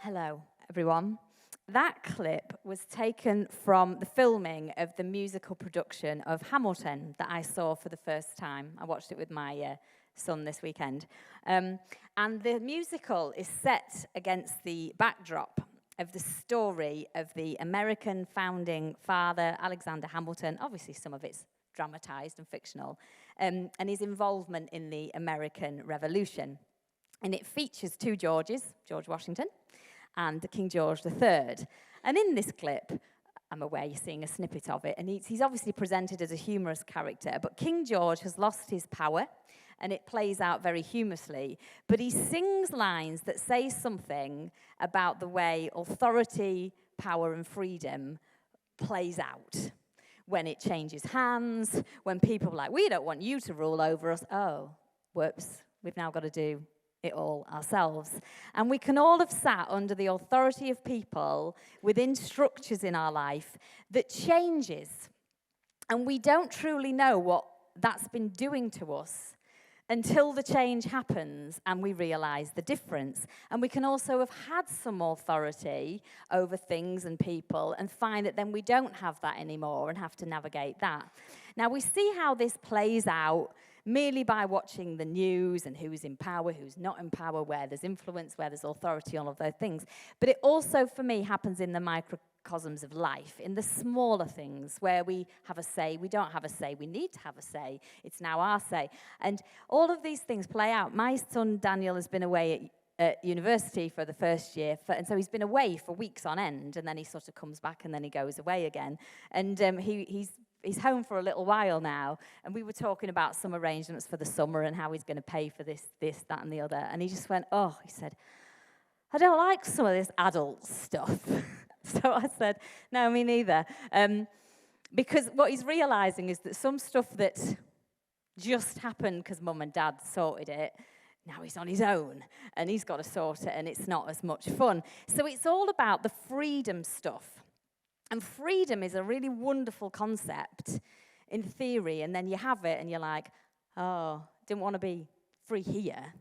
Hello, everyone. That clip was taken from the filming of the musical production of Hamilton that I saw for the first time. I watched it with my son this weekend. And the musical is set against the backdrop of the story of the American founding father, Alexander Hamilton. Obviously, some of it's dramatized and fictional, and his involvement in the American Revolution. And it features two Georges, George Washington and King George III. And in this clip, I'm aware you're seeing a snippet of it, and he's obviously presented as a humorous character, but King George has lost his power, and it plays out very humorously. But he sings lines that say something about the way authority, power, and freedom plays out. When it changes hands, when people are like, we don't want you to rule over us. Oh, whoops, we've now got to do it all ourselves. And we can all have sat under the authority of people within structures in our life that changes. And we don't truly know what that's been doing to us until the change happens and we realize the difference. And we can also have had some authority over things and people and find that then we don't have that anymore and have to navigate that. Now, we see how this plays out merely by watching the news and who's in power, who's not in power, where there's influence, where there's authority, all of those things. But it also, for me, happens in the microcosms of life, in the smaller things where we have a say, we don't have a say, we need to have a say, it's now our say. And all of these things play out. My son Daniel has been away at university for the first year, and so he's been away for weeks on end, and then he sort of comes back and then he goes away again. And he's home for a little while now, and we were talking about some arrangements for the summer and how he's going to pay for this, that, and the other. And he just went, he said, I don't like some of this adult stuff. So I said, no, me neither. Because what he's realizing is that some stuff that just happened because mum and dad sorted it, now he's on his own, and he's got to sort it, and it's not as much fun. So it's all about the freedom stuff. And freedom is a really wonderful concept in theory, and then you have it, and you're like, didn't want to be free here.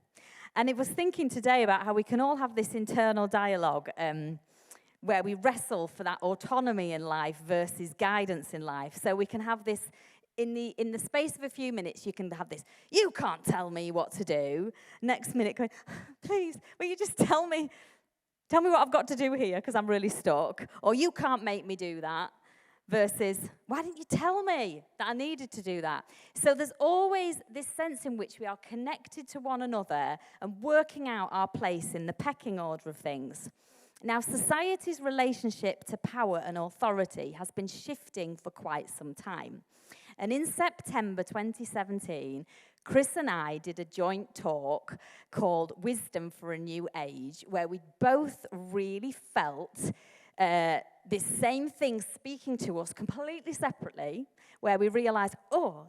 And it was thinking today about how we can all have this internal dialogue where we wrestle for that autonomy in life versus guidance in life. So we can have this, in the space of a few minutes, you can have this, you can't tell me what to do. Next minute going, please, will you just tell me what I've got to do here because I'm really stuck. Or you can't make me do that. Versus, why didn't you tell me that I needed to do that? So there's always this sense in which we are connected to one another and working out our place in the pecking order of things. Now, society's relationship to power and authority has been shifting for quite some time. And in September 2017, Chris and I did a joint talk called Wisdom for a New Age, where we both really felt this same thing speaking to us completely separately, where we realized,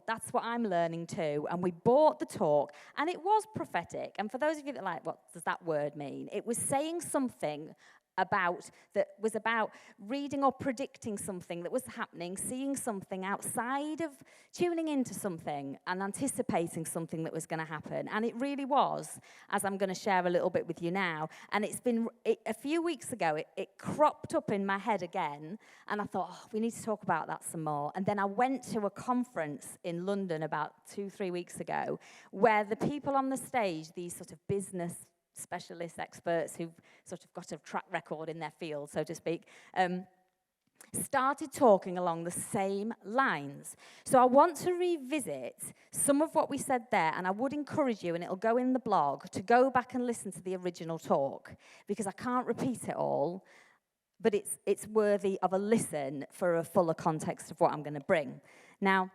that's what I'm learning too. And we bought the talk, and it was prophetic. And for those of you that are like, what does that word mean? It was saying something that was about reading or predicting something that was happening, seeing something outside of tuning into something and anticipating something that was going to happen. And it really was, as I'm going to share a little bit with you now. And a few weeks ago, it cropped up in my head again, and I thought, we need to talk about that some more. And then I went to a conference in London about 2-3 weeks ago, where the people on the stage, these sort of business specialists, experts who've sort of got a track record in their field, so to speak, started talking along the same lines. So I want to revisit some of what we said there, and I would encourage you, and it'll go in the blog, to go back and listen to the original talk, because I can't repeat it all, but it's worthy of a listen for a fuller context of what I'm going to bring. Now,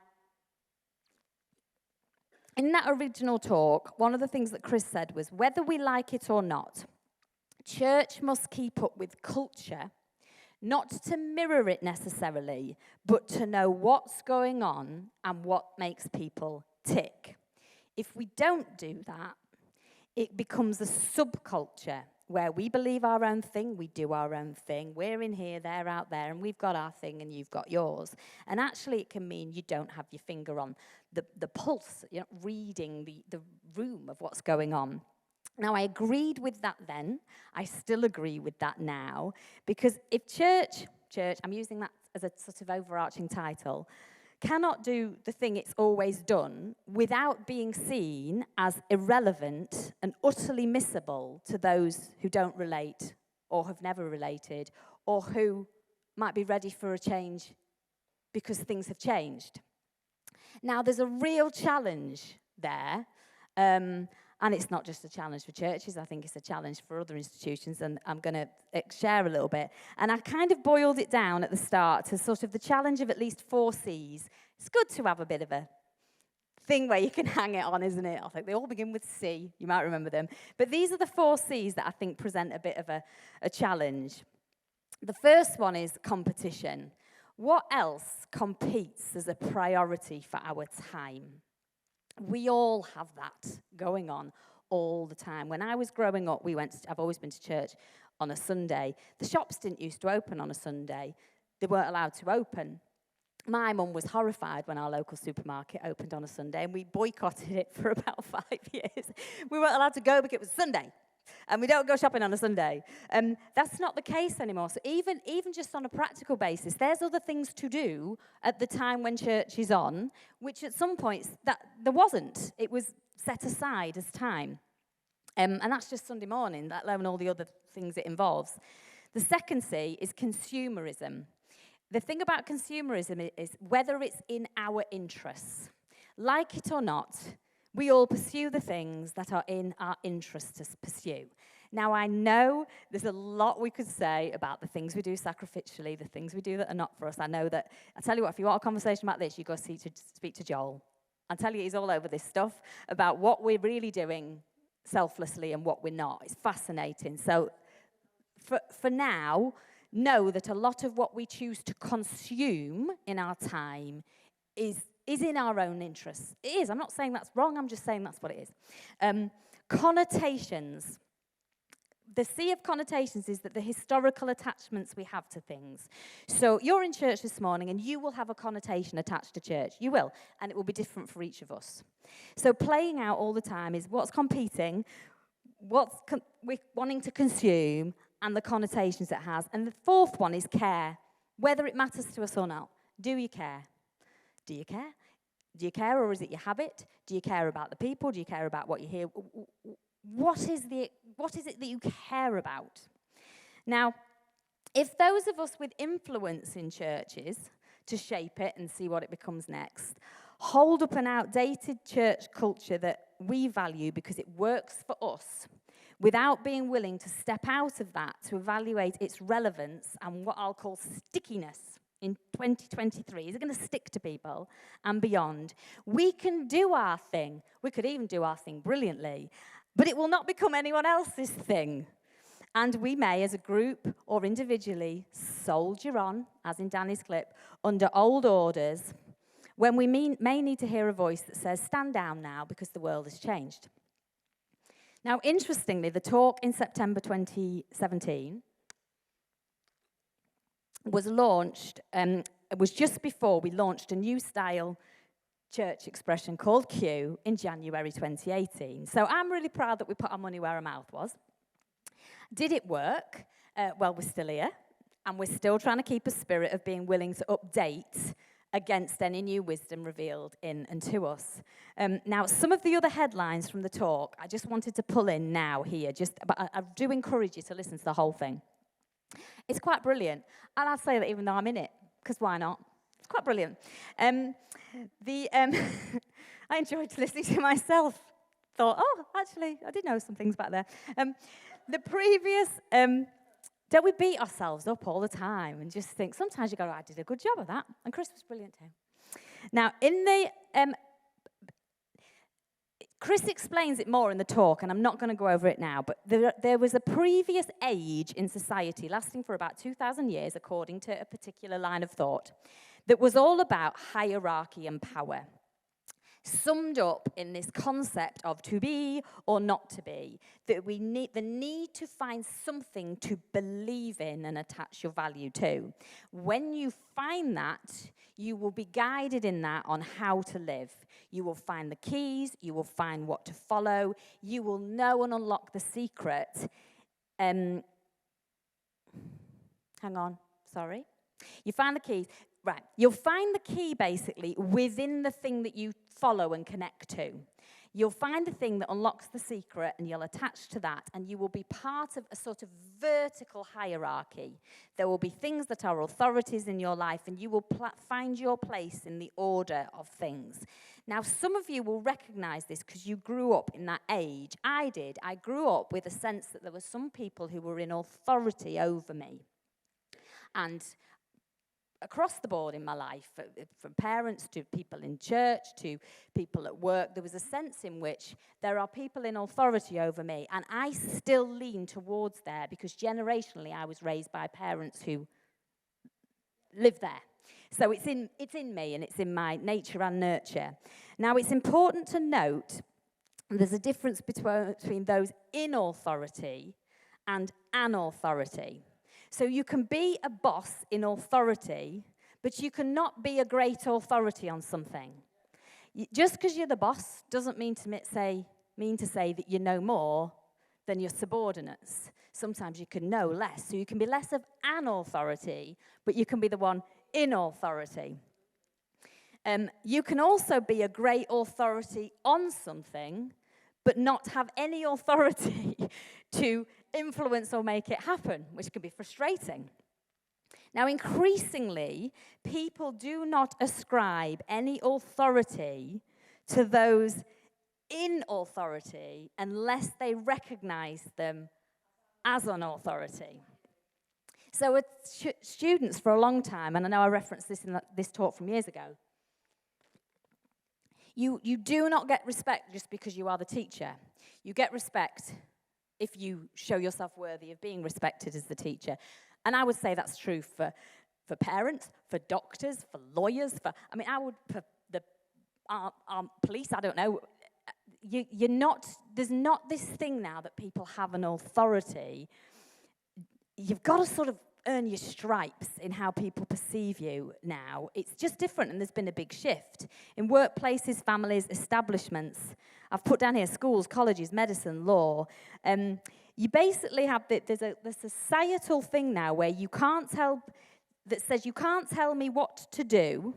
in that original talk, one of the things that Chris said was, whether we like it or not, church must keep up with culture, not to mirror it necessarily, but to know what's going on and what makes people tick. If we don't do that, it becomes a subculture where we believe our own thing, we do our own thing, we're in here, they're out there, and we've got our thing and you've got yours. And actually it can mean you don't have your finger on the pulse, you're not reading the room of what's going on. Now, I agreed with that then. I still agree with that now. Because if church, I'm using that as a sort of overarching title, cannot do the thing it's always done without being seen as irrelevant and utterly missable to those who don't relate or have never related or who might be ready for a change because things have changed. Now, there's a real challenge there, and it's not just a challenge for churches. I think it's a challenge for other institutions, and I'm going to share a little bit. And I kind of boiled it down at the start to sort of the challenge of at least 4 C's. It's good to have a bit of a thing where you can hang it on, isn't it? I think they all begin with C. You might remember them. But these are the 4 C's that I think present a bit of a challenge. The first one is competition. What else competes as a priority for our time? We all have that going on all the time. When I was growing up, I've always been to church on a Sunday. The shops didn't used to open on a Sunday. They weren't allowed to open. My mum was horrified when our local supermarket opened on a Sunday, and we boycotted it for about 5 years. We weren't allowed to go because it was Sunday. And we don't go shopping on a Sunday. That's not the case anymore. So even just on a practical basis, there's other things to do at the time when church is on, which at some points that there wasn't. It was set aside as time. And that's just Sunday morning, let alone all the other things it involves. The second C is consumerism. The thing about consumerism is whether it's in our interests. Like it or not, we all pursue the things that are in our interest to pursue. Now, I know there's a lot we could say about the things we do sacrificially, the things we do that are not for us. I know that, I tell you what, if you want a conversation about this, you go speak to Joel. I'll tell you, he's all over this stuff about what we're really doing selflessly and what we're not. It's fascinating. So for now, know that a lot of what we choose to consume in our time is in our own interests. It is. I'm not saying that's wrong. I'm just saying that's what it is. Connotations. The C of connotations is that the historical attachments we have to things. So you're in church this morning and you will have a connotation attached to church. You will. And it will be different for each of us. So playing out all the time is what's competing, what's we're wanting to consume, and the connotations it has. And the fourth one is care. Whether it matters to us or not. Do you care? Do you care? Do you care, or is it your habit? Do you care about the people? Do you care about what you hear? What is it that you care about? Now, if those of us with influence in churches to shape it and see what it becomes next, hold up an outdated church culture that we value because it works for us, without being willing to step out of that to evaluate its relevance and what I'll call stickiness in 2023, is it going to stick to people and beyond? We can do our thing. We could even do our thing brilliantly, but it will not become anyone else's thing. And we may, as a group or individually, soldier on, as in Danny's clip, under old orders, when we may need to hear a voice that says, stand down now because the world has changed. Now, interestingly, the talk in September 2017 was launched, it was just before we launched a new style church expression called Q in January 2018. So I'm really proud that we put our money where our mouth was. Did it work? Well, we're still here, and we're still trying to keep a spirit of being willing to update against any new wisdom revealed in and to us. Now, some of the other headlines from the talk, I just wanted to pull in now here, but I do encourage you to listen to the whole thing. It's quite brilliant, and I'd say that even though I'm in it, because why not? It's quite brilliant. I enjoyed listening to myself. Thought, oh, actually, I did know some things back there. The previous, don't we beat ourselves up all the time and just think, sometimes you go, I did a good job of that, and Chris was brilliant too. Now, in the, Chris explains it more in the talk, and I'm not going to go over it now, but there was a previous age in society lasting for about 2,000 years, according to a particular line of thought, that was all about hierarchy and power. summed up in this concept of to be or not to be, that we need the need to find something to believe in and attach your value to. When you find that, you will be guided in that on how to live. You will find the keys, you will find what to follow, you will know and unlock the secret. Hang on, sorry. You find the keys. Right, you'll find the key basically within the thing that you follow and connect to. You'll find the thing that unlocks the secret and you'll attach to that, and you will be part of a sort of vertical hierarchy. There will be things that are authorities in your life, and you will find your place in the order of things. Now, some of you will recognize this because you grew up in that age. I did. I grew up with a sense that there were some people who were in authority over me. And across the board in my life, from parents to people in church to people at work, there was a sense in which there are people in authority over me, and I still lean towards there because generationally I was raised by parents who lived there. So it's in me, and it's in my nature and nurture. Now, it's important to note there's a difference between those in authority and an authority. So you can be a boss in authority, but you cannot be a great authority on something. Just because you're the boss doesn't mean to say that you know more than your subordinates. Sometimes you can know less. So you can be less of an authority, but you can be the one in authority. You can also be a great authority on something, but not have any authority to influence or make it happen, which can be frustrating. Now, increasingly, people do not ascribe any authority to those in authority unless they recognize them as an authority. So with students for a long time, and I know I referenced this in this talk from years ago, you do not get respect just because you are the teacher. You get respect if you show yourself worthy of being respected as the teacher. And I would say that's true for parents, for doctors, for lawyers, for the police, I don't know. There's not this thing now that people have an authority. You've got to sort of earn your stripes in how people perceive you now. It's just different, and there's been a big shift. In workplaces, families, establishments, I've put down here schools, colleges, medicine, law. You basically have there's a societal thing now where that says you can't tell me what to do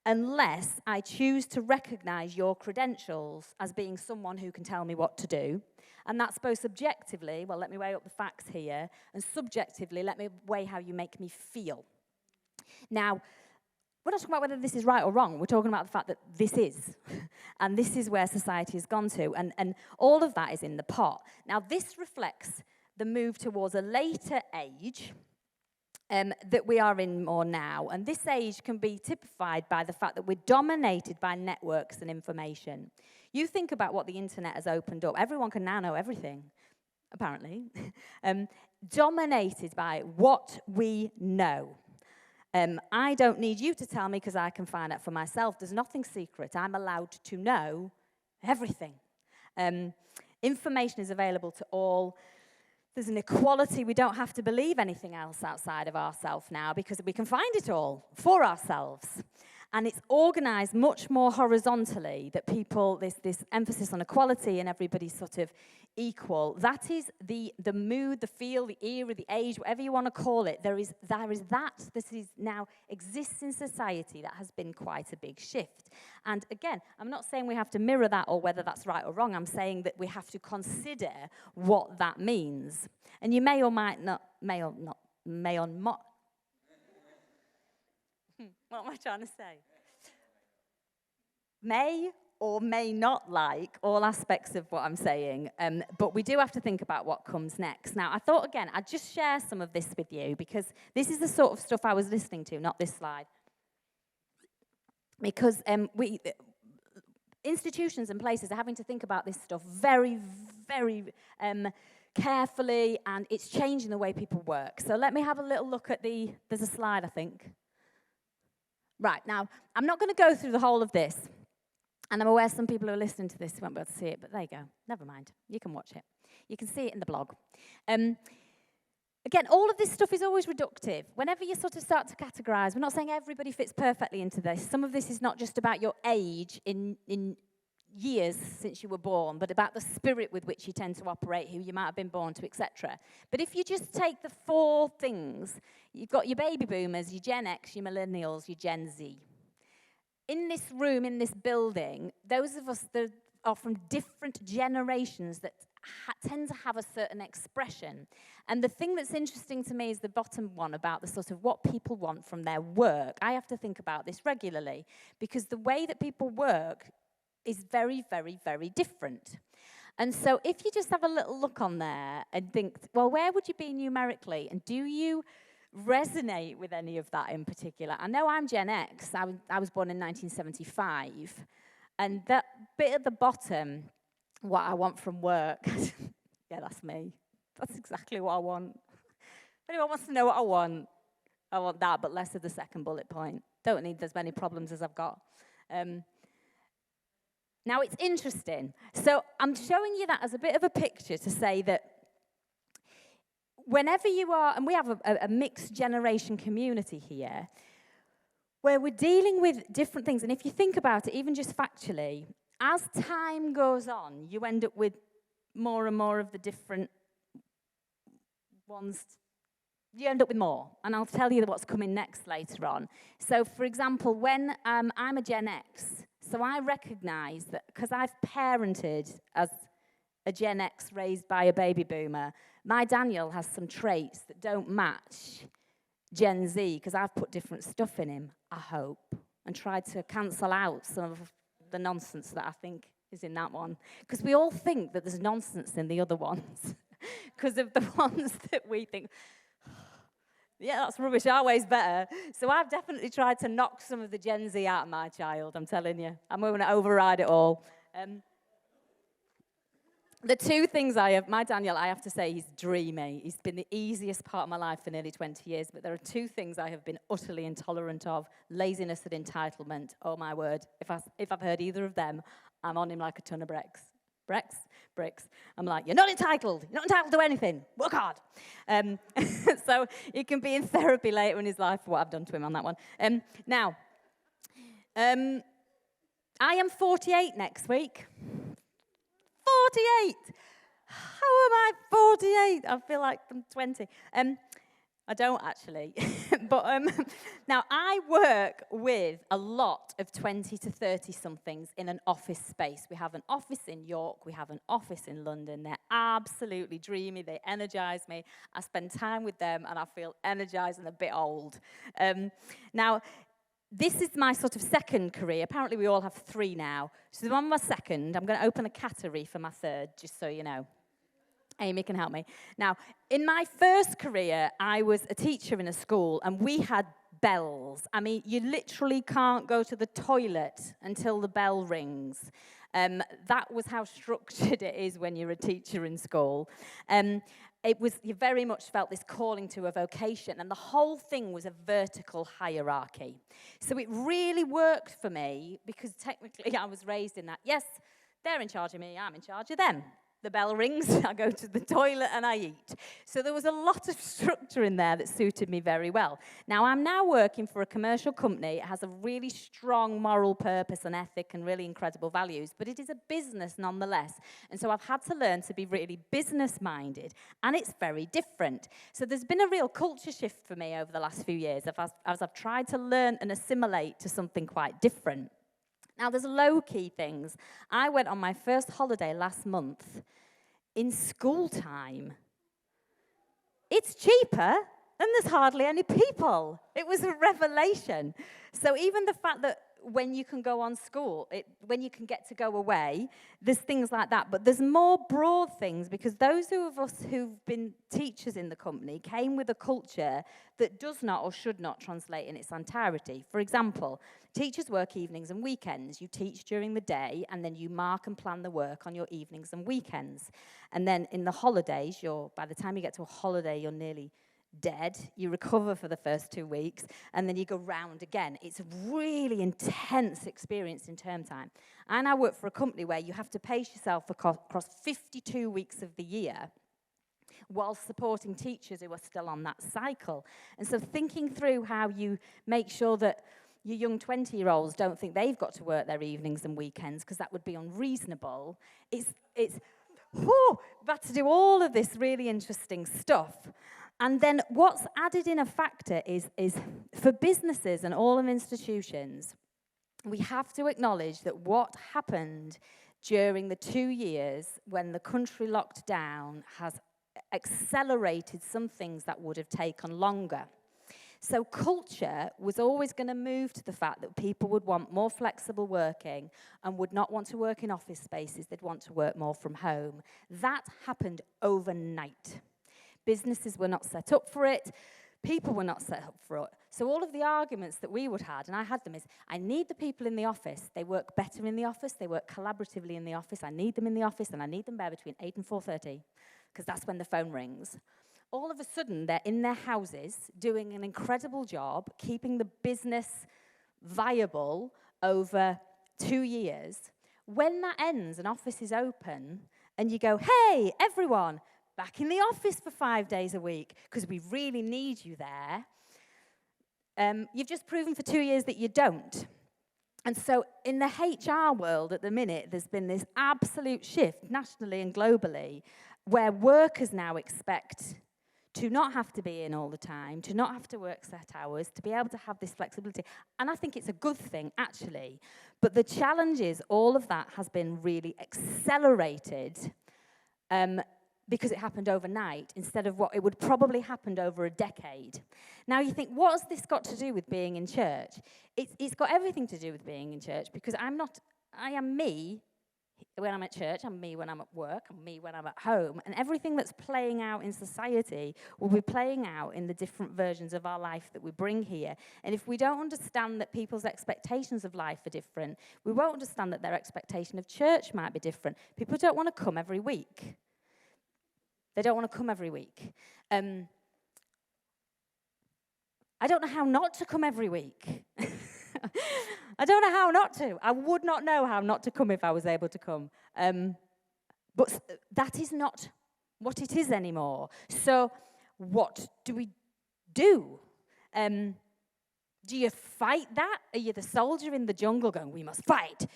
unless I choose to recognize your credentials as being someone who can tell me what to do. And that's both subjectively, well, let me weigh up the facts here, and subjectively, let me weigh how you make me feel. Now, we're not talking about whether this is right or wrong. We're talking about the fact that this is. And this is where society has gone to. And all of that is in the pot. Now, this reflects the move towards a later age that we are in more now. And this age can be typified by the fact that we're dominated by networks and information. You think about what the internet has opened up. Everyone can now know everything, apparently. Dominated by what we know. I don't need you to tell me because I can find out for myself. There's nothing secret. I'm allowed to know everything. Information is available to all. There's an equality. We don't have to believe anything else outside of ourselves now because we can find it all for ourselves. And it's organized much more horizontally, that people, this emphasis on equality and everybody's sort of equal. That is the mood, the feel, the era, the age, whatever you want to call it. There is that. This is now exists in society. That has been quite a big shift. And again, I'm not saying we have to mirror that or whether that's right or wrong. I'm saying that we have to consider what that means. And you may or might not, what am I trying to say? May or may not like all aspects of what I'm saying, but we do have to think about what comes next. Now, I thought, again, I'd just share some of this with you because this is the sort of stuff I was listening to, not this slide. Because institutions and places are having to think about this stuff very, very carefully, and it's changing the way people work. So let me have a little look at there's a slide, I think. Right, now, I'm not going to go through the whole of this, And I'm aware some people who are listening to this won't be able to see it, but there you go. Never mind. You can watch it. You can see it in the blog. Again, all of this stuff is always reductive. Whenever you sort of start to categorize, we're not saying everybody fits perfectly into this. Some of this is not just about your age in years since you were born, but about the spirit with which you tend to operate, who you might have been born to, etc. But if you just take the four things, you've got your baby boomers, your Gen X, your millennials, your Gen Z. In this room, in this building, those of us that are from different generations that tend to have a certain expression. And the thing that's interesting to me is the bottom one about the sort of what people want from their work. I have to think about this regularly because the way that people work is very, very, very different. And so if you just have a little look on there and think, well, where would you be numerically? And do you resonate with any of that in particular? I know I'm Gen X. I was born in 1975. And that bit at the bottom, what I want from work, yeah, that's me. That's exactly what I want. If anyone wants to know what I want that, but less of the second bullet point. Don't need as many problems as I've got. Now, it's interesting. So I'm showing you that as a bit of a picture to say that whenever you are, and we have a mixed generation community here, where we're dealing with different things. And if you think about it, even just factually, as time goes on, you end up with more and more of the different ones. You end up with more. And I'll tell you what's coming next later on. So, for example, when I'm a Gen X, so I recognize that because I've parented as a Gen X raised by a baby boomer, my Daniel has some traits that don't match Gen Z because I've put different stuff in him, I hope, and tried to cancel out some of the nonsense that I think is in that one. Because we all think that there's nonsense in the other ones because of the ones that we think, yeah, that's rubbish, our way's better. So I've definitely tried to knock some of the Gen Z out of my child, I'm telling you. I'm going to override it all. The two things my Daniel, I have to say, he's dreamy. He's been the easiest part of my life for nearly 20 years, but there are two things I have been utterly intolerant of: laziness and entitlement. Oh, my word. If I've heard either of them, I'm on him like a ton of bricks. Bricks. I'm like, you're not entitled to anything. Work hard. So he can be in therapy later in his life for what I've done to him on that one. Now, I am 48 next week. 48. How am I 48? I feel like I'm 20. I don't actually. But now I work with a lot of 20 to 30-somethings in an office space. We have an office in York. We have an office in London. They're absolutely dreamy. They energize me. I spend time with them, and I feel energized and a bit old. Now, this is my sort of second career. Apparently, we all have three now. So I'm on my second. I'm going to open a cattery for my third, just so you know. Amy can help me. Now, in my first career, I was a teacher in a school, and we had bells. I mean, you literally can't go to the toilet until the bell rings. That was how structured it is when you're a teacher in school. You very much felt this calling to a vocation, and the whole thing was a vertical hierarchy. So it really worked for me because technically I was raised in that. Yes, they're in charge of me, I'm in charge of them. The bell rings, I go to the toilet and I eat. So there was a lot of structure in there that suited me very well. Now, I'm now working for a commercial company. It has a really strong moral purpose and ethic and really incredible values, but it is a business nonetheless. And so I've had to learn to be really business-minded, and it's very different. So there's been a real culture shift for me over the last few years as I've tried to learn and assimilate to something quite different. Now, there's low-key things. I went on my first holiday last month in school time. It's cheaper, and there's hardly any people. It was a revelation. So even the fact that when you can go on school, when you can get to go away, there's things like that. But there's more broad things, because those of us who've been teachers in the company came with a culture that does not or should not translate in its entirety. For example, teachers work evenings and weekends. You teach during the day, and then you mark and plan the work on your evenings and weekends. And then in the holidays, by the time you get to a holiday, you're nearly dead. You recover for the first 2 weeks, and then you go round again. It's a really intense experience in term time. And I work for a company where you have to pace yourself across 52 weeks of the year while supporting teachers who are still on that cycle. And so thinking through how you make sure that your young 20-year-olds don't think they've got to work their evenings and weekends, because that would be unreasonable. It's about to do all of this really interesting stuff. And then what's added in a factor is for businesses and all of institutions, we have to acknowledge that what happened during the 2 years when the country locked down has accelerated some things that would have taken longer. So culture was always going to move to the fact that people would want more flexible working and would not want to work in office spaces. They'd want to work more from home. That happened overnight. Businesses were not set up for it. People were not set up for it. So all of the arguments that we would have, and I had them, is I need the people in the office. They work better in the office. They work collaboratively in the office. I need them in the office, and I need them there between 8 and 4:30, because that's when the phone rings. All of a sudden, they're in their houses doing an incredible job, keeping the business viable over 2 years. When that ends, an office is open, and you go, hey, everyone, back in the office for 5 days a week, because we really need you there. You've just proven for 2 years that you don't. And so in the HR world at the minute, there's been this absolute shift, nationally and globally, where workers now expect to not have to be in all the time, to not have to work set hours, to be able to have this flexibility. And I think it's a good thing, actually. But the challenge is all of that has been really accelerated because it happened overnight instead of what it would probably happened over a decade. Now you think, what has this got to do with being in church? It's got everything to do with being in church, because I am me when I'm at church, I'm me when I'm at work, I'm me when I'm at home, and everything that's playing out in society will be playing out in the different versions of our life that we bring here. And if we don't understand that people's expectations of life are different, we won't understand that their expectation of church might be different. People don't want to come every week. They don't want to come every week. I don't know how not to come every week. I don't know how not to. I would not know how not to come if I was able to come. But that is not what it is anymore. So what do we do? Do you fight that? Are you the soldier in the jungle going, we must fight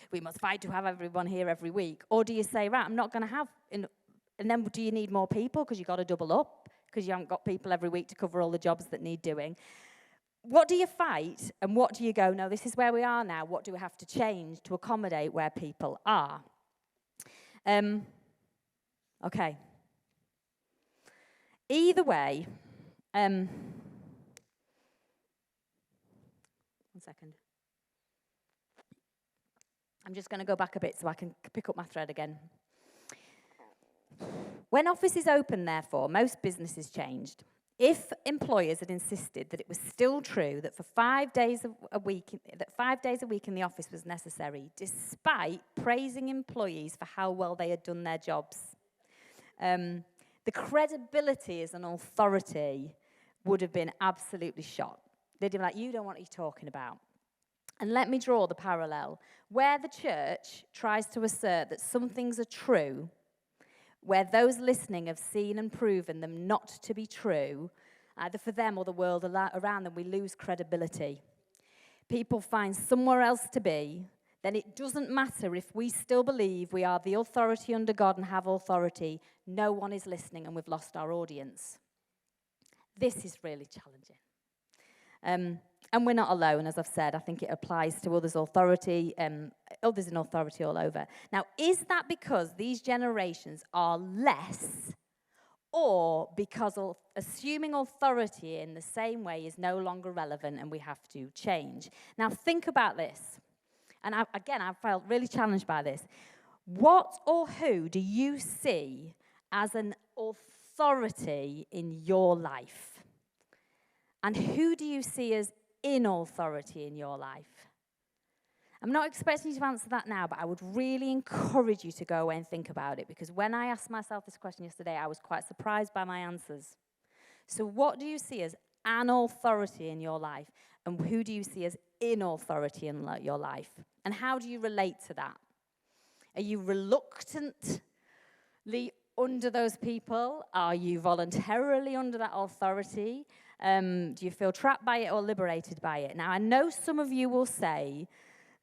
to have everyone here every week? Or do you say, right, I'm not going to have... And then do you need more people because you've got to double up because you haven't got people every week to cover all the jobs that need doing? What do you fight, and what do you go, no, this is where we are now, what do we have to change to accommodate where people are? Okay. Either way, one second. I'm just going to go back a bit so I can pick up my thread again. When offices opened, therefore, most businesses changed. If employers had insisted that it was still true that for 5 days a week in the office was necessary, despite praising employees for how well they had done their jobs, the credibility as an authority would have been absolutely shot. They'd be like, you don't know what you're talking about. And let me draw the parallel. Where the church tries to assert that some things are true, where those listening have seen and proven them not to be true, either for them or the world around them, we lose credibility. People find somewhere else to be, then it doesn't matter if we still believe we are the authority under God and have authority. No one is listening and we've lost our audience. This is really challenging. And we're not alone, as I've said. I think it applies to others' authority, others in authority all over. Now, is that because these generations are less, or because assuming authority in the same way is no longer relevant and we have to change? Now, think about this. And I felt really challenged by this. What or who do you see as an authority in your life? And who do you see as in authority in your life? I'm not expecting you to answer that now, but I would really encourage you to go away and think about it, because when I asked myself this question yesterday, I was quite surprised by my answers. So what do you see as an authority in your life? And who do you see as in authority in your life? And how do you relate to that? Are you reluctantly under those people? Are you voluntarily under that authority? Do you feel trapped by it or liberated by it? Now, I know some of you will say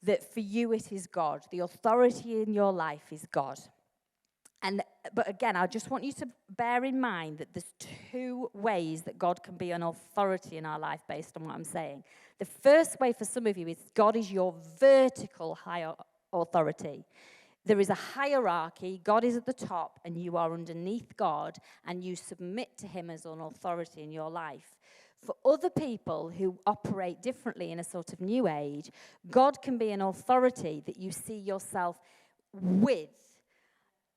that for you it is God. The authority in your life is God. But again, I just want you to bear in mind that there's two ways that God can be an authority in our life based on what I'm saying. The first way for some of you is God is your vertical higher authority. There is a hierarchy. God is at the top, and you are underneath God, and you submit to him as an authority in your life. For other people who operate differently in a sort of new age, God can be an authority that you see yourself with,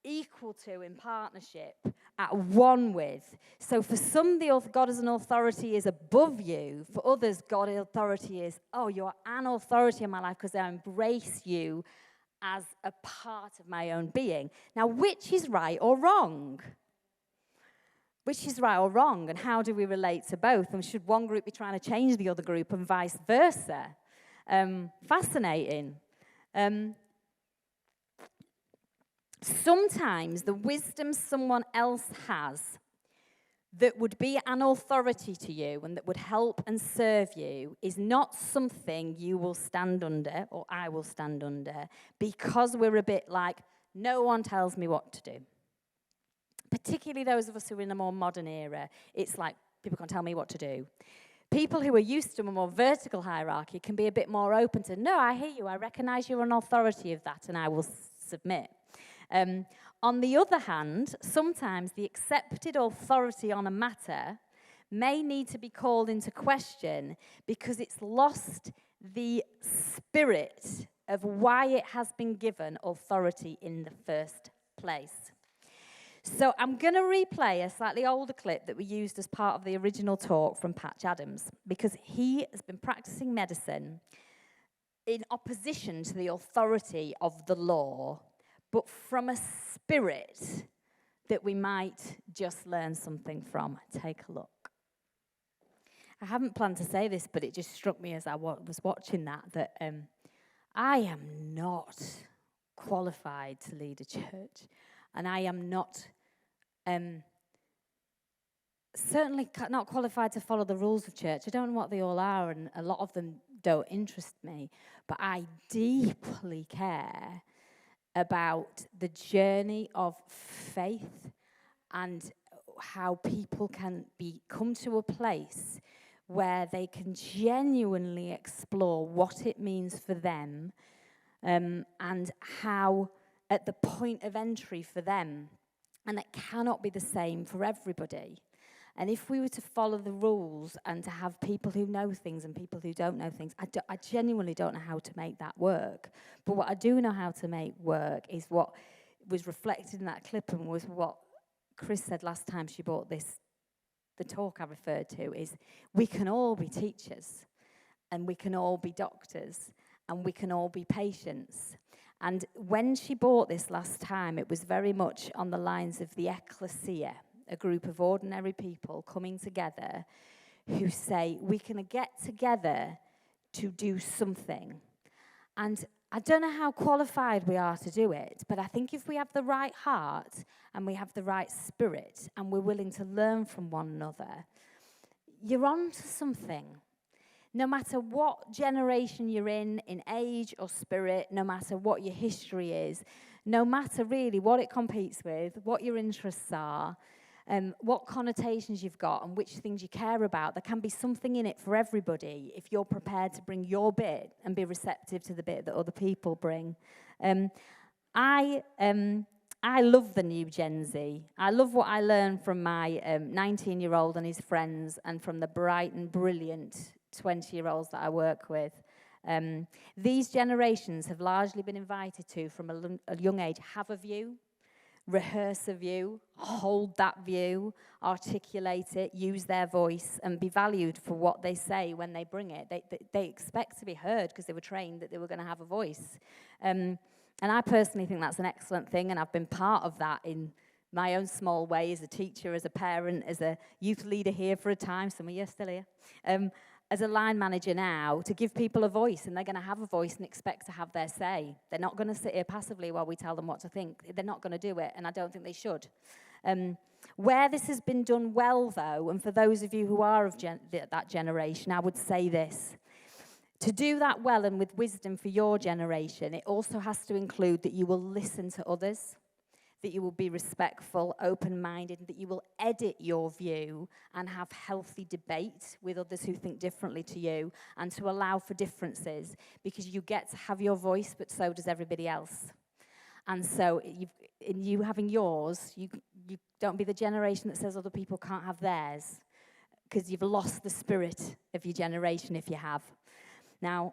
equal to, in partnership, at one with. So for some, God as an authority is above you. For others, God's authority is, oh, you're an authority in my life because I embrace you as a part of my own being. Now, which is right or wrong? Which is right or wrong, and how do we relate to both? And should one group be trying to change the other group and vice versa? Fascinating. Sometimes the wisdom someone else has that would be an authority to you and that would help and serve you is not something you will stand under or I will stand under, because we're a bit like, no one tells me what to do. Particularly those of us who are in a more modern era, it's like people can't tell me what to do. People who are used to a more vertical hierarchy can be a bit more open to, no, I hear you, I recognize you're an authority of that, and I will submit. On the other hand, sometimes the accepted authority on a matter may need to be called into question because it's lost the spirit of why it has been given authority in the first place. So I'm going to replay a slightly older clip that we used as part of the original talk from Patch Adams, because he has been practicing medicine in opposition to the authority of the law, but from a spirit that we might just learn something from. Take a look. I haven't planned to say this, but it just struck me as I was watching that I am not qualified to lead a church, and I am not certainly not qualified to follow the rules of church. I don't know what they all are, and a lot of them don't interest me, but I deeply care about the journey of faith and how people can come to a place where they can genuinely explore what it means for them, and how at the point of entry for them, and it cannot be the same for everybody. And if we were to follow the rules and to have people who know things and people who don't know things, I genuinely don't know how to make that work. But what I do know how to make work is what was reflected in that clip, and was what Chris said last time she brought the talk I referred to, is we can all be teachers, and we can all be doctors, and we can all be patients. And when she brought this last time, it was very much on the lines of the ecclesia, a group of ordinary people coming together who say, we can get together to do something. And I don't know how qualified we are to do it, but I think if we have the right heart and we have the right spirit and we're willing to learn from one another, you're on to something. No matter what generation you're in age or spirit, no matter what your history is, no matter really what it competes with, what your interests are, what connotations you've got and which things you care about, there can be something in it for everybody if you're prepared to bring your bit and be receptive to the bit that other people bring. I love the new Gen Z. I love what I learned from my 19-year-old and his friends, and from the bright and brilliant 20-year-olds that I work with. These generations have largely been invited to, from a young age, have a view, rehearse a view, hold that view, articulate it, use their voice, and be valued for what they say when they bring it. They expect to be heard because they were trained that they were going to have a voice. And I personally think that's an excellent thing, and I've been part of that in my own small way as a teacher, as a parent, as a youth leader here for a time. Some of you are still here. As a line manager now, to give people a voice, and they're going to have a voice and expect to have their say. They're not going to sit here passively while we tell them what to think. They're not going to do it, and I don't think they should. Where this has been done well, though, and for those of you who are of that generation, I would say this. To do that well and with wisdom for your generation, it also has to include that you will listen to others, that you will be respectful, open-minded, that you will edit your view and have healthy debate with others who think differently to you, and to allow for differences, because you get to have your voice, but so does everybody else. And so in you having yours, you don't be the generation that says other people can't have theirs, because you've lost the spirit of your generation if you have. Now,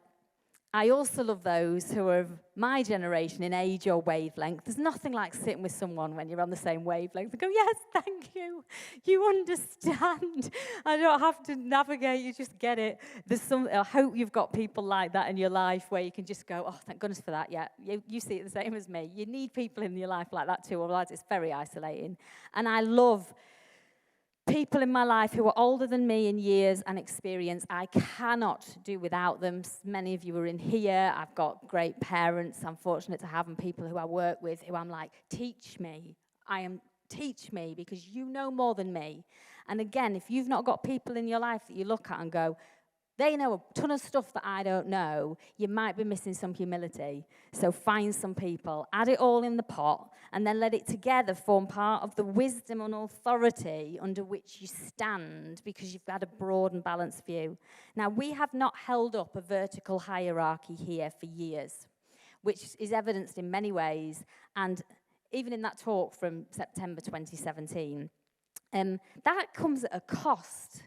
I also love those who are of my generation in age or wavelength. There's nothing like sitting with someone when you're on the same wavelength and go, yes, thank you. You understand. I don't have to navigate. You just get it. I hope you've got people like that in your life where you can just go, oh, thank goodness for that. Yeah, you see it the same as me. You need people in your life like that too, otherwise it's very isolating. And I love people in my life who are older than me in years and experience. I cannot do without them. Many of you are in here. I've got great parents I'm fortunate to have, and people who I work with who I'm like, teach me. Teach me, because you know more than me. And again, if you've not got people in your life that you look at and go, they know a ton of stuff that I don't know, you might be missing some humility. So find some people, add it all in the pot, and then let it together form part of the wisdom and authority under which you stand, because you've got a broad and balanced view. Now, we have not held up a vertical hierarchy here for years, which is evidenced in many ways, and even in that talk from September 2017. That comes at a cost.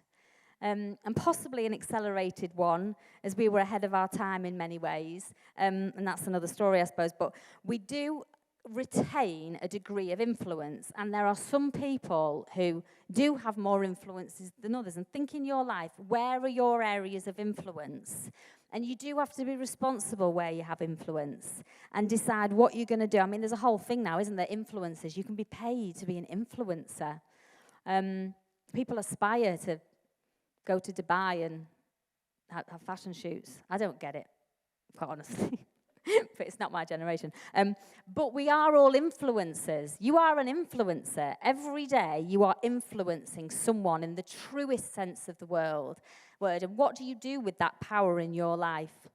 And possibly an accelerated one, as we were ahead of our time in many ways. And that's another story, I suppose. But we do retain a degree of influence. And there are some people who do have more influences than others. And think in your life, where are your areas of influence? And you do have to be responsible where you have influence and decide what you're going to do. I mean, there's a whole thing now, isn't there? Influencers. You can be paid to be an influencer. People aspire to go to Dubai and have fashion shoots. I don't get it, quite honestly. But it's not my generation. But we are all influencers. You are an influencer. Every day you are influencing someone in the truest sense of the word. And what do you do with that power in your life?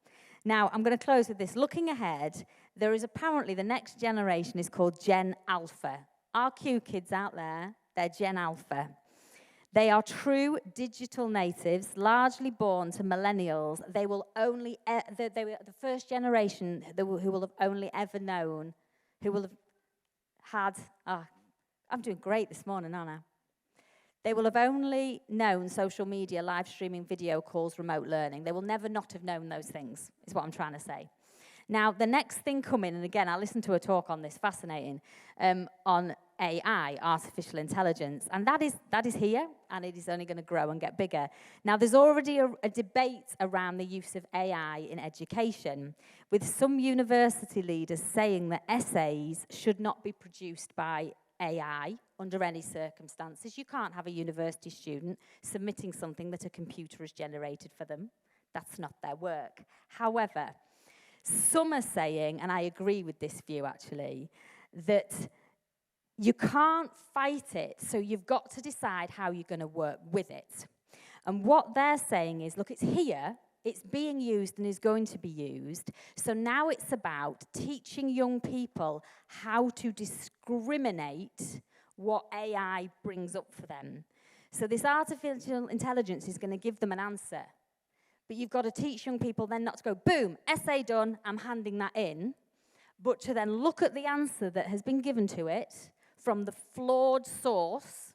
Now, I'm going to close with this. Looking ahead, there is apparently the next generation is called Gen Alpha. Our Q kids out there, they're Gen Alpha. They are true digital natives, largely born to millennials. They will only, they were the first generation who will have only ever known, who will have had, I'm doing great this morning, aren't I? They will have only known social media, live streaming, video calls, remote learning. They will never not have known those things, is what I'm trying to say. Now, the next thing coming, and again, I listened to a talk on this, fascinating, on AI, artificial intelligence, and that is here, and it is only going to grow and get bigger. Now, there's already a debate around the use of AI in education, with some university leaders saying that essays should not be produced by AI under any circumstances. You can't have a university student submitting something that a computer has generated for them. That's not their work. However, some are saying, and I agree with this view actually, that you can't fight it, so you've got to decide how you're going to work with it. And what they're saying is, look, it's here, it's being used and is going to be used, so now it's about teaching young people how to discriminate what AI brings up for them. So this artificial intelligence is going to give them an answer. But you've got to teach young people then not to go, boom, essay done, I'm handing that in, but to then look at the answer that has been given to it from the flawed source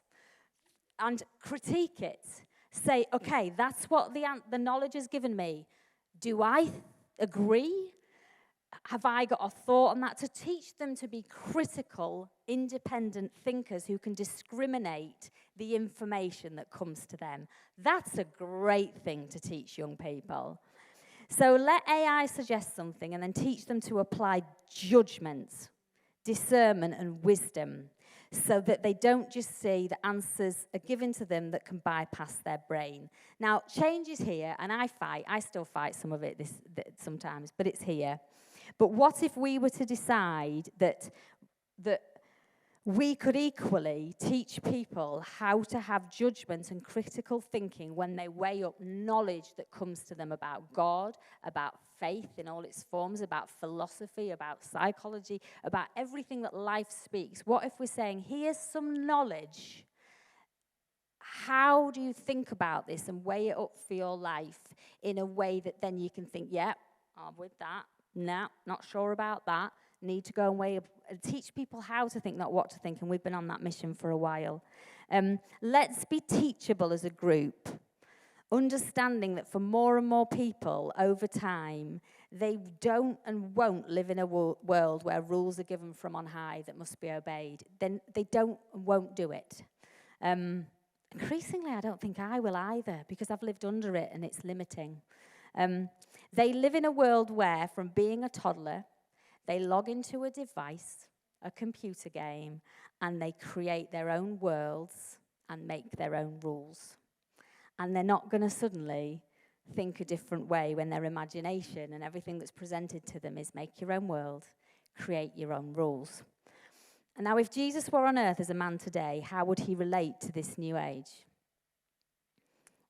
and critique it. Say, okay, that's what the knowledge has given me. Do I agree? Have I got a thought on that? To teach them to be critical, independent thinkers who can discriminate the information that comes to them. That's a great thing to teach young people. So let AI suggest something and then teach them to apply judgment, discernment, and wisdom. so that they don't just see the answers are given to them that can bypass their brain. Now, change is here, and I still fight some of it sometimes, but it's here. But what if we were to decide that we could equally teach people how to have judgment and critical thinking when they weigh up knowledge that comes to them about God, about faith in all its forms, about philosophy, about psychology, about everything that life speaks? What if we're saying, here's some knowledge. How do you think about this and weigh it up for your life in a way that then you can think, yeah, I'm with that. No, not sure about that. Need to go and weigh up and teach people how to think, not what to think. And we've been on that mission for a while. Let's be teachable as a group, understanding that for more and more people over time, they don't and won't live in a world where rules are given from on high that must be obeyed. Then they don't and won't do it. Increasingly, I don't think I will either, because I've lived under it and it's limiting. They live in a world where, from being a toddler, they log into a device, a computer game, and they create their own worlds and make their own rules. And they're not going to suddenly think a different way when their imagination and everything that's presented to them is make your own world, create your own rules. And now, if Jesus were on earth as a man today, how would he relate to this new age?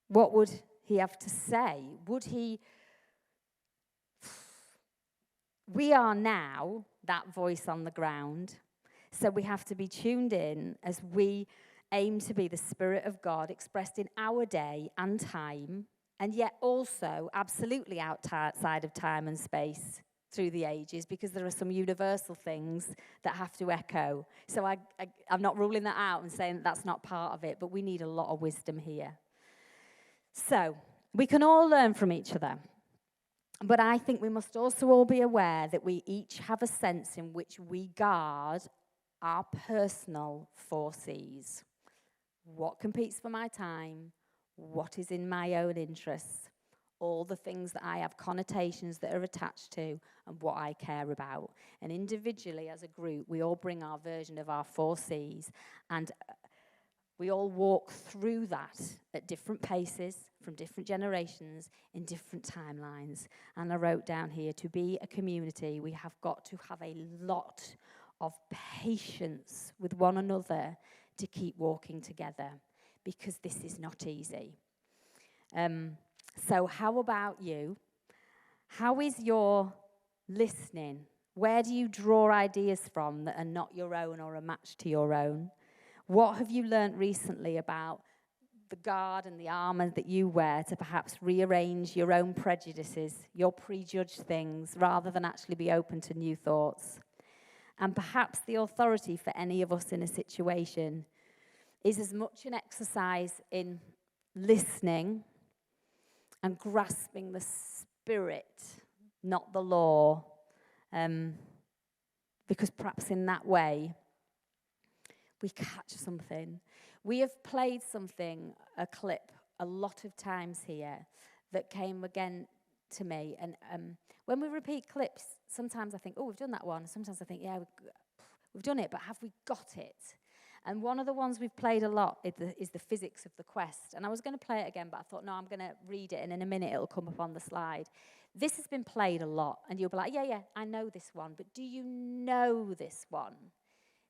What would he have to say? Would he... We are now that voice on the ground, so we have to be tuned in as we aim to be the Spirit of God expressed in our day and time, and yet also absolutely outside of time and space through the ages, because there are some universal things that have to echo. So I'm not ruling that out and saying that that's not part of it, but we need a lot of wisdom here. So we can all learn from each other. But I think we must also all be aware that we each have a sense in which we guard our personal 4 C's. What competes for my time? What is in my own interests? All the things that I have connotations that are attached to, and what I care about. And individually, as a group, we all bring our version of our 4 C's, and we all walk through that at different paces, from different generations, in different timelines. And I wrote down here, to be a community, we have got to have a lot of patience with one another to keep walking together, because this is not easy. So how about you? How is your listening? Where do you draw ideas from that are not your own or a match to your own? What have you learnt recently about the guard and the armour that you wear to perhaps rearrange your own prejudices, your prejudged things, rather than actually be open to new thoughts? And perhaps the authority for any of us in a situation is as much an exercise in listening and grasping the Spirit, not the law, because perhaps in that way we catch something. We have played a clip, a lot of times here that came again to me. And when we repeat clips, sometimes I think, oh, we've done that one. Sometimes I think, yeah, we've done it, but have we got it? And one of the ones we've played a lot is the physics of the quest. And I was going to play it again, but I thought, no, I'm going to read it, and in a minute it'll come up on the slide. This has been played a lot, and you'll be like, yeah, I know this one. But do you know this one?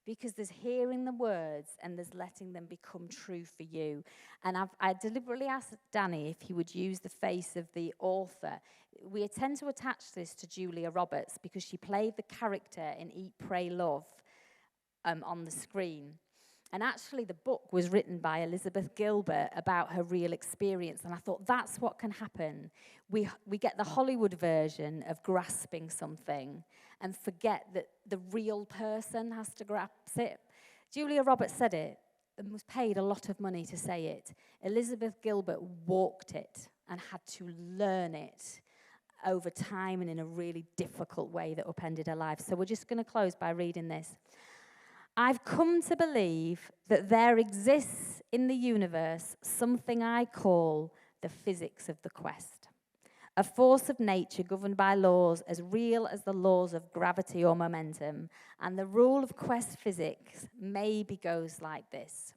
Because there's hearing the words and there's letting them become true for you. And I deliberately asked Danny if he would use the face of the author. We tend to attach this to Julia Roberts because she played the character in Eat, Pray, Love on the screen. And actually the book was written by Elizabeth Gilbert about her real experience. And I thought, that's what can happen. We get the Hollywood version of grasping something and forget that the real person has to grasp it. Julia Roberts said it and was paid a lot of money to say it. Elizabeth Gilbert walked it and had to learn it over time and in a really difficult way that upended her life. So we're just going to close by reading this. I've come to believe that there exists in the universe something I call the physics of the quest. a force of nature governed by laws as real as the laws of gravity or momentum. And the rule of quest physics maybe goes like this.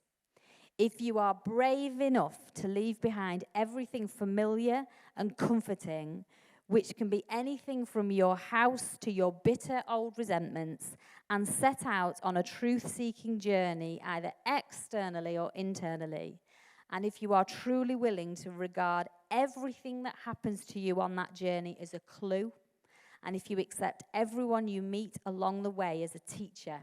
If you are brave enough to leave behind everything familiar and comforting, which can be anything from your house to your bitter old resentments, and set out on a truth-seeking journey, either externally or internally, and if you are truly willing to regard everything that happens to you on that journey as a clue, and if you accept everyone you meet along the way as a teacher,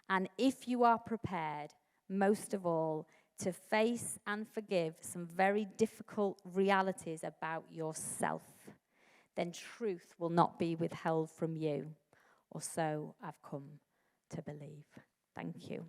and if you are prepared, most of all, to face and forgive some very difficult realities about yourself, then truth will not be withheld from you, or so I've come to believe. Thank you.